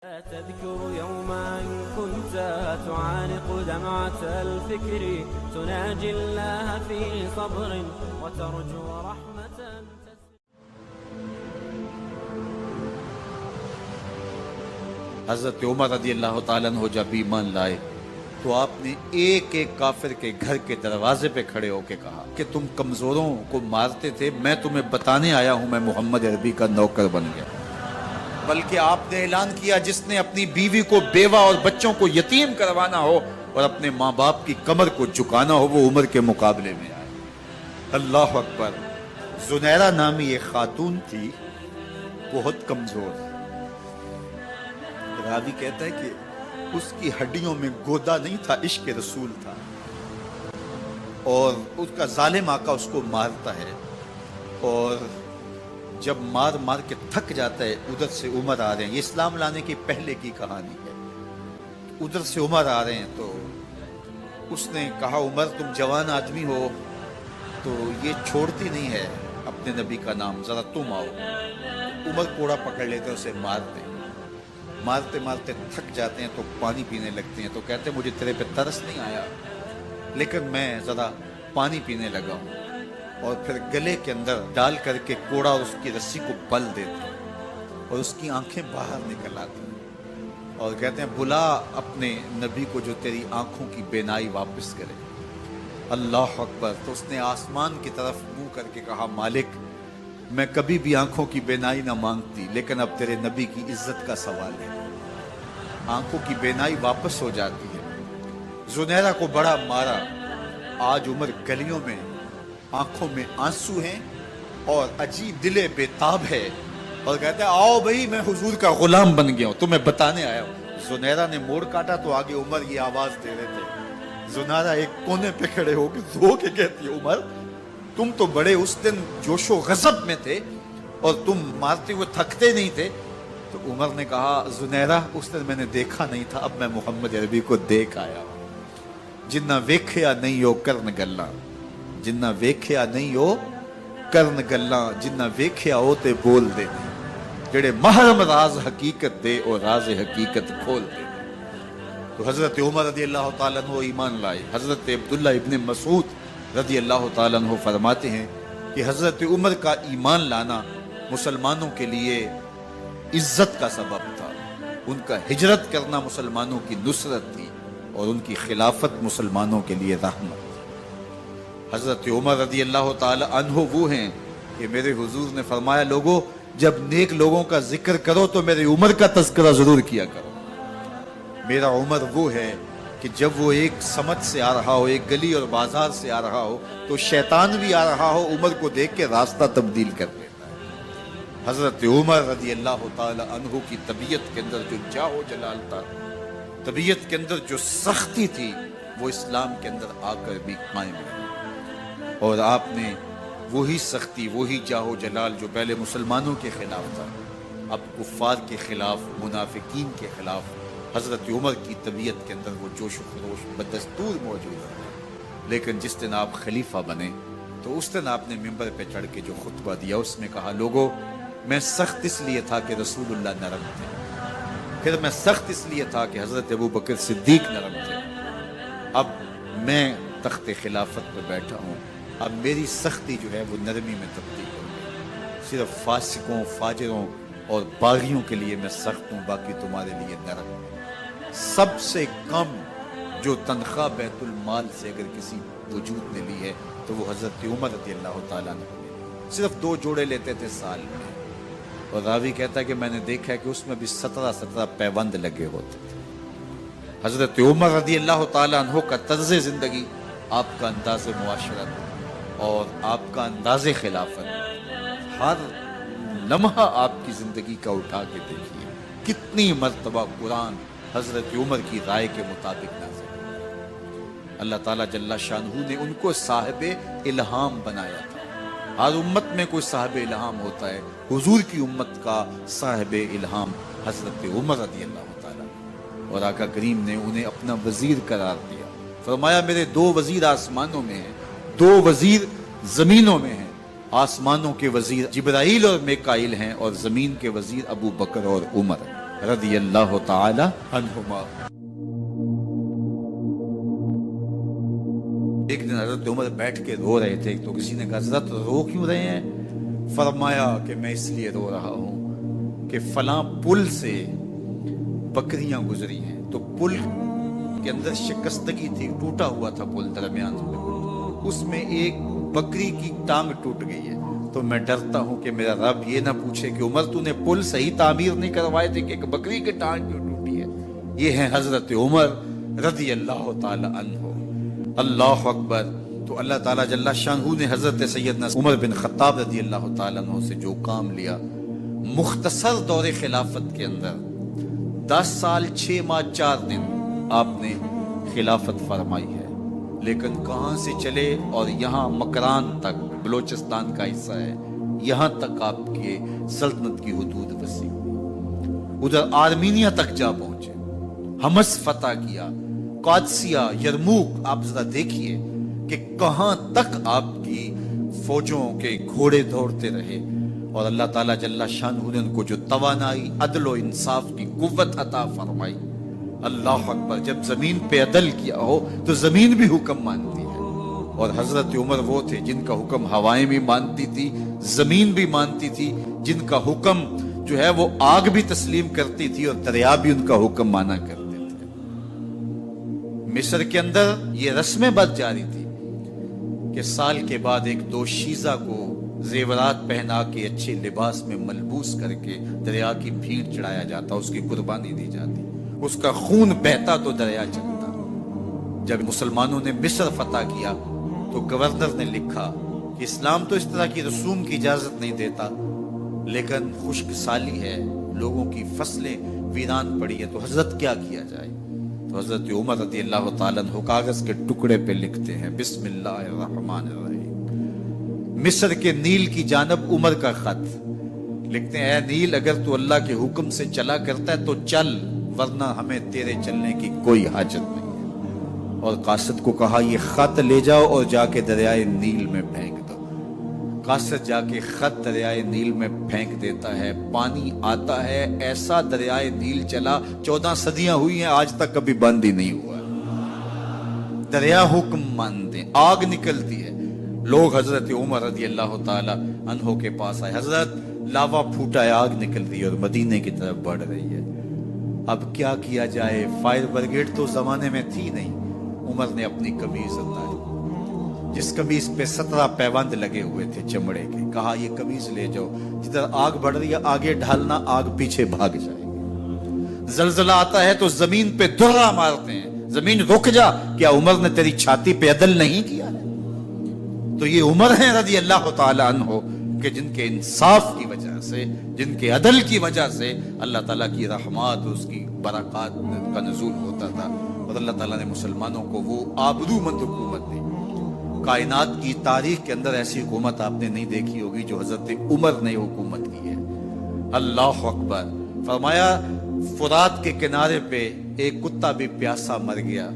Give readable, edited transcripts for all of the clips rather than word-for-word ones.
تذكر يوما كنت تعانق دمعة الفكر تناجي الله في صبر وترجو رحمة. حضرت عمر رضی اللہ تعالیٰ عنہ جب ایمان لائے تو آپ نے ایک ایک کافر کے گھر کے دروازے پہ کھڑے ہو کے کہا کہ تم کمزوروں کو مارتے تھے، میں تمہیں بتانے آیا ہوں میں محمد عربی کا نوکر بن گیا۔ بلکہ آپ نے اعلان کیا جس نے اپنی بیوی کو بیوہ اور بچوں کو یتیم کروانا ہو اور اپنے ماں باپ کی کمر کو جھکانا ہو وہ عمر کے مقابلے میں آئے۔ اللہ اکبر۔ زنیرہ نامی ایک خاتون تھی، بہت کمزور، راوی کہتا ہے کہ اس کی ہڈیوں میں گودا نہیں تھا، عشق رسول تھا، اور اس کا ظالم آقا اس کو مارتا ہے، اور جب مار مار کے تھک جاتا ہے ادھر سے عمر آ رہے ہیں، یہ اسلام لانے کی پہلے کی کہانی ہے، ادھر سے عمر آ رہے ہیں تو اس نے کہا عمر تم جوان آدمی ہو تو یہ چھوڑتی نہیں ہے اپنے نبی کا نام، ذرا تم آؤ۔ عمر کوڑا پکڑ لیتے اسے مارتے مارتے مارتے تھک جاتے ہیں تو پانی پینے لگتے ہیں، تو کہتے ہیں مجھے تیرے پہ ترس نہیں آیا لیکن میں ذرا پانی پینے لگا ہوں، اور پھر گلے کے اندر ڈال کر کے کوڑا اور اس کی رسی کو بل دیتے ہیں اور اس کی آنکھیں باہر نکل آتی ہیں اور کہتے ہیں بلا اپنے نبی کو جو تیری آنکھوں کی بینائی واپس کرے۔ اللہ اکبر۔ تو اس نے آسمان کی طرف منہ کر کے کہا مالک میں کبھی بھی آنکھوں کی بینائی نہ مانگتی لیکن اب تیرے نبی کی عزت کا سوال ہے۔ آنکھوں کی بینائی واپس ہو جاتی ہے۔ زنیرہ کو بڑا مارا، آج عمر گلیوں میں آنکھوں میں آنسو ہیں اور عجیب دل بے تاب ہے، اور کہتے ہیں آؤ بھئی میں حضور کا غلام بن گیا ہوں، تمہیں بتانے آیا ہوں۔ زنیرہ نے موڑ کاٹا تو آگے عمر یہ آواز دے رہے تھے۔ زنیرہ ایک کونے پہ کھڑے ہو کے رو کے کہتی ہے عمر تم تو بڑے اس دن جوش و غضب میں تھے اور تم مارتے ہوئے تھکتے نہیں تھے۔ تو عمر نے کہا زنیرہ اس دن میں نے دیکھا نہیں تھا، اب میں محمد عربی کو دیکھ آیا ہوں۔ جنہ ویکھیا نہیں ہو کرن گلاں، جنہ ویکھیا نہیں ہو کرن گلاں، جنہ ویکھیا ہو تے بول دے، جڑے محرم راز حقیقت دے اور راز حقیقت کھول دے۔ تو حضرت عمر رضی اللہ تعالیٰ عنہ ایمان لائے۔ حضرت عبداللہ ابن مسعود رضی اللہ تعالیٰ عنہ فرماتے ہیں کہ حضرت عمر کا ایمان لانا مسلمانوں کے لیے عزت کا سبب تھا، ان کا ہجرت کرنا مسلمانوں کی نصرت تھی اور ان کی خلافت مسلمانوں کے لیے رحمت تھی۔ حضرت عمر رضی اللہ تعالی عنہ وہ ہیں کہ میرے حضور نے فرمایا لوگوں جب نیک لوگوں کا ذکر کرو تو میرے عمر کا تذکرہ ضرور کیا کرو۔ میرا عمر وہ ہے کہ جب وہ ایک سمت سے آ رہا ہو، ایک گلی اور بازار سے آ رہا ہو تو شیطان بھی آ رہا ہو عمر کو دیکھ کے راستہ تبدیل کر دیتا ہے۔ حضرت عمر رضی اللہ تعالی عنہ کی طبیعت کے اندر جو جاہ و جلال تھا، طبیعت کے اندر جو سختی تھی، وہ اسلام کے اندر آ کر بھی قائم رہی، اور آپ نے وہی سختی، وہی جاہ و جلال جو پہلے مسلمانوں کے خلاف تھا اب کفار کے خلاف، منافقین کے خلاف حضرت عمر کی طبیعت کے اندر وہ جوش و خروش بدستور موجود ہے۔ لیکن جس دن آپ خلیفہ بنے تو اس دن آپ نے ممبر پہ چڑھ کے جو خطبہ دیا اس میں کہا لوگوں میں سخت اس لیے تھا کہ رسول اللہ نرم تھے، پھر میں سخت اس لیے تھا کہ حضرت ابو بکر صدیق نرم تھے، اب میں تخت خلافت پہ بیٹھا ہوں، اب میری سختی جو ہے وہ نرمی میں تبدیل ہو گئی، صرف فاسقوں، فاجروں اور باغیوں کے لیے میں سخت ہوں، باقی تمہارے لیے نرم ہوں۔ سب سے کم جو تنخواہ بیت المال سے اگر کسی وجود نے لی ہے تو وہ حضرت عمر رضی اللہ تعالیٰ نے صرف 2 جوڑے لیتے تھے سال میں، اور راوی کہتا ہے کہ میں نے دیکھا ہے کہ اس میں بھی 17 پیوند لگے ہوتے تھے۔ حضرت عمر رضی اللہ تعالیٰ عنہ کا طرز زندگی، آپ کا انداز معاشرت اور آپ کا انداز خلافت، ہر لمحہ آپ کی زندگی کا اٹھا کے دیکھیے کتنی مرتبہ قرآن حضرت عمر کی رائے کے مطابق نازل ہے۔ اللہ تعالیٰ جل شانہ نے ان کو صاحب الہام بنایا تھا۔ ہر امت میں کوئی صاحب الہام ہوتا ہے، حضور کی امت کا صاحب الہام حضرت عمر رضی اللہ تعالیٰ، اور آقا کریم نے انہیں اپنا وزیر قرار دیا۔ فرمایا میرے 2 وزیر آسمانوں میں ہیں، 2 وزیر زمینوں میں ہیں، آسمانوں کے وزیر جبرائیل اور میکائیل ہیں اور زمین کے وزیر ابو بکر اور عمر ہیں۔ رضی اللہ تعالی عنہما۔ ایک دن حضرت عمر بیٹھ کے رو رہے تھے، تو کسی نے کہا حضرت رو کیوں رہے ہیں؟ فرمایا کہ میں اس لیے رو رہا ہوں کہ فلاں پل سے بکریاں گزری ہیں، تو پل کے اندر شکستگی تھی، ٹوٹا ہوا تھا پل درمیان میں، اس میں ایک بکری کی ٹانگ ٹوٹ گئی ہے، تو میں ڈرتا ہوں کہ میرا رب یہ نہ پوچھے کہ عمر تو نے پل صحیح تعمیر نہیں کروائے تھے کہ ایک بکری کی ٹانگ کیوں ٹوٹی ہے۔ یہ ہیں حضرت عمر رضی اللہ تعالی عنہ۔ اللہ اکبر۔ تو اللہ تعالیٰ جل شانہ نے حضرت سیدنا عمر بن خطاب رضی اللہ تعالیٰ عنہ سے جو کام لیا، مختصر دور خلافت کے اندر 10 سال 6 ماہ 4 دن آپ نے خلافت فرمائی ہے، لیکن کہاں سے چلے اور یہاں مکران تک، بلوچستان کا حصہ ہے، یہاں تک آپ کے سلطنت کی حدود وسیع ہوئی، ادھر آرمینیا تک جا پہنچے، حمص فتح کیا، قادسیہ، یرموک۔ آپ ذرا دیکھیے کہ کہاں تک آپ کی فوجوں کے گھوڑے دوڑتے رہے، اور اللہ تعالیٰ جل شانہ نے ان کو جو توانائی، عدل و انصاف کی قوت عطا فرمائی۔ اللہ اکبر۔ جب زمین پہ عدل کیا ہو تو زمین بھی حکم مانتی ہے، اور حضرت عمر وہ تھے جن کا حکم ہوائیں بھی مانتی تھی، زمین بھی مانتی تھی، جن کا حکم جو ہے وہ آگ بھی تسلیم کرتی تھی، اور دریا بھی ان کا حکم مانا کرتے تھے۔ مصر کے اندر یہ رسم بد جاری تھی کہ سال کے بعد ایک دوشیزہ کو زیورات پہنا کے اچھے لباس میں ملبوس کر کے دریا کی بھیڑ چڑھایا جاتا، اس کی قربانی دی جاتی، اس کا خون بہتا تو دریا چلتا۔ جب مسلمانوں نے مصر فتح کیا تو گورنر نے لکھا کہ اسلام تو اس طرح کی رسوم کی اجازت نہیں دیتا، لیکن خشک سالی ہے، لوگوں کی فصلیں ویران پڑی ہے، تو حضرت کیا کیا جائے؟ تو حضرت عمر رضی اللہ تعالیٰ عنہ کاغذ کے ٹکڑے پہ لکھتے ہیں بسم اللہ الرحمن الرحیم، مصر کے نیل کی جانب عمر کا خط لکھتے ہیں، اے نیل اگر تو اللہ کے حکم سے چلا کرتا ہے تو چل، ورنہ ہمیں تیرے چلنے کی کوئی حاجت نہیں ہے۔ اور قاصد کو کہا یہ خط لے جاؤ اور جا کے دریائے نیل میں پھینک دو۔ قاصد جا کے خط دریائے نیل میں پھینک دیتا ہے، پانی آتا ہے، ایسا دریائے نیل چلا، 14 صدیاں ہوئی ہیں آج تک کبھی بند ہی نہیں ہوا۔ دریا حکم مانتے، آگ نکلتی ہے۔ لوگ حضرت عمر رضی اللہ تعالی عنہ کے پاس آئے، حضرت لاوا پھوٹا ہے، آگ نکل رہی ہے اور مدینے کی طرف بڑھ رہی ہے، اب کیا کیا جائے؟ فائر بریگیڈ تو زمانے میں تھی نہیں۔ عمر نے اپنی قمیض اتاری، جس قمیض پہ 17 پیوند لگے ہوئے تھے چمڑے کے، کہا یہ قمیض لے جاؤ، جدھر آگ بڑھ رہی ہے آگے ڈھالنا، آگ پیچھے بھاگ جائے گی۔ زلزلہ آتا ہے تو زمین پہ درہ مارتے ہیں، زمین رک جا، کیا عمر نے تیری چھاتی پہ عدل نہیں کیا ہے؟ تو یہ عمر ہیں رضی اللہ تعالی عنہ کہ جن کے انصاف کی وجہ سے، جن کے عدل کی وجہ سے اللہ تعالیٰ کی رحمات، اس کی برکات کا نزول ہوتا تھا، اور اللہ تعالیٰ نے مسلمانوں کو وہ آبرو مند حکومت دی۔ کائنات کی تاریخ کے اندر ایسی حکومت آپ نے نہیں دیکھی ہوگی جو حضرت عمر نے حکومت کی ہے۔ اللہ اکبر۔ فرمایا فرات کے کنارے پہ ایک کتا بھی پیاسا مر گیا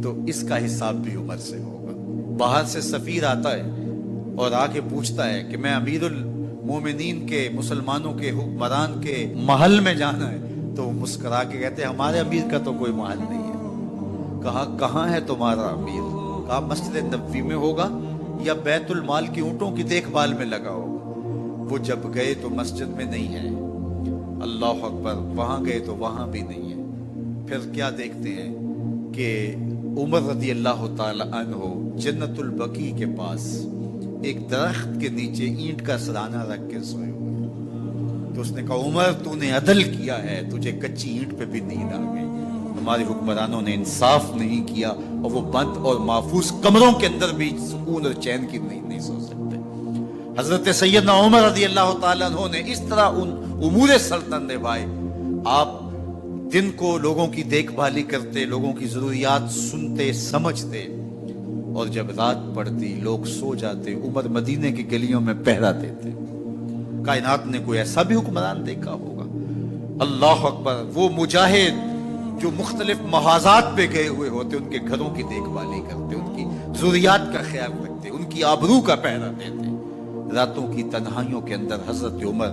تو اس کا حساب بھی عمر سے ہوگا۔ باہر سے سفیر آتا ہے اور آ کے پوچھتا ہے کہ میں امیر المومنین کے، مسلمانوں کے حکمران کے محل میں جانا ہے، تو وہ مسکرا کے کہتے ہیں ہمارے امیر کا تو کوئی محل نہیں ہے۔ کہا کہاں ہے تمہارا امیر؟ کہا مسجد نبوی میں ہوگا یا بیت المال کی اونٹوں کی دیکھ بھال میں لگا ہوگا۔ وہ جب گئے تو مسجد میں نہیں ہے، اللہ اکبر، وہاں گئے تو وہاں بھی نہیں ہے۔ پھر کیا دیکھتے ہیں کہ عمر رضی اللہ تعالی عنہ جنت البقیع کے پاس ایک درخت کے نیچے اینٹ کا سرانہ رکھ کے سوئے ہوئے، تو اس نے کہا عمر تو نے عدل کیا ہے، تجھے کچی اینٹ پہ بھی نیند آ گئی، ہمارے حکمرانوں نے انصاف نہیں کیا، اور وہ بند اور محفوظ کمروں کے اندر بھی سکون اور چین کی نیند نہیں سو سکتے۔ حضرت سیدنا عمر رضی اللہ تعالیٰ عنہ نے اس طرح ان امور سلطنت نبھائے۔ آپ دن کو لوگوں کی دیکھ بھالی کرتے، لوگوں کی ضروریات سنتے سمجھتے، اور جب رات پڑتی لوگ سو جاتے، عمر مدینے کی گلیوں میں پہرا دیتے۔ کائنات نے کوئی ایسا بھی حکمران دیکھا ہوگا؟ اللہ اکبر۔ وہ مجاہد جو مختلف محاذات پہ گئے ہوئے ہوتے، ان کے گھروں کی دیکھ بھالی کرتے، ان کی ضروریات کا خیال رکھتے، ان کی آبرو کا پہرا دیتے۔ راتوں کی تنہائیوں کے اندر حضرت عمر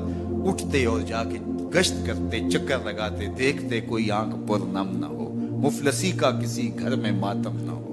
اٹھتے اور جا کے گشت کرتے، چکر لگاتے، دیکھتے کوئی آنکھ پر نم نہ ہو، مفلسی کا کسی گھر میں ماتم نہ ہو۔